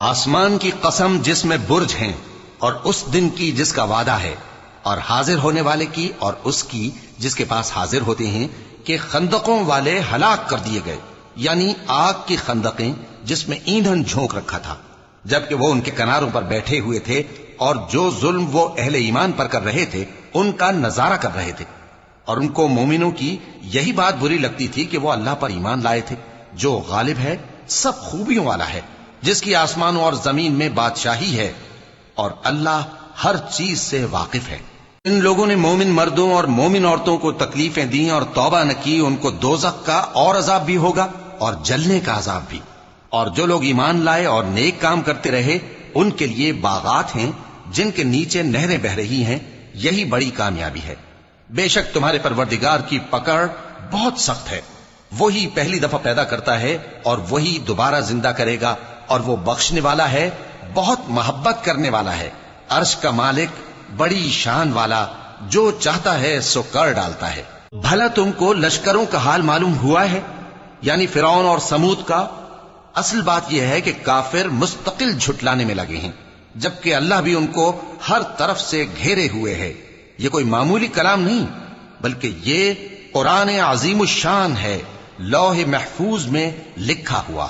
آسمان کی قسم جس میں برج ہیں اور اس دن کی جس کا وعدہ ہے، اور حاضر ہونے والے کی اور اس کی جس کے پاس حاضر ہوتے ہیں، کہ خندقوں والے ہلاک کر دیے گئے، یعنی آگ کی خندقیں جس میں ایندھن جھونک رکھا تھا، جبکہ وہ ان کے کناروں پر بیٹھے ہوئے تھے اور جو ظلم وہ اہل ایمان پر کر رہے تھے ان کا نظارہ کر رہے تھے، اور ان کو مومنوں کی یہی بات بری لگتی تھی کہ وہ اللہ پر ایمان لائے تھے جو غالب ہے، سب خوبیوں والا ہے، جس کی آسمانوں اور زمین میں بادشاہی ہے، اور اللہ ہر چیز سے واقف ہے۔ ان لوگوں نے مومن مردوں اور مومن عورتوں کو تکلیفیں دیں اور توبہ نہ کی، ان کو دوزخ کا اور عذاب بھی ہوگا اور جلنے کا عذاب بھی، اور جو لوگ ایمان لائے اور نیک کام کرتے رہے ان کے لیے باغات ہیں جن کے نیچے نہریں بہ رہی ہیں، یہی بڑی کامیابی ہے۔ بے شک تمہارے پروردگار کی پکڑ بہت سخت ہے، وہی پہلی دفعہ پیدا کرتا ہے اور وہی دوبارہ زندہ کرے گا، اور وہ بخشنے والا ہے، بہت محبت کرنے والا ہے، عرش کا مالک، بڑی شان والا، جو چاہتا ہے سو کر ڈالتا ہے۔ بھلا تم کو لشکروں کا حال معلوم ہوا ہے، یعنی فرعون اور سمود کا؟ اصل بات یہ ہے کہ کافر مستقل جھٹلانے میں لگے ہیں، جبکہ اللہ بھی ان کو ہر طرف سے گھیرے ہوئے ہے۔ یہ کوئی معمولی کلام نہیں، بلکہ یہ قرآن عظیم الشان ہے، لوح محفوظ میں لکھا ہوا۔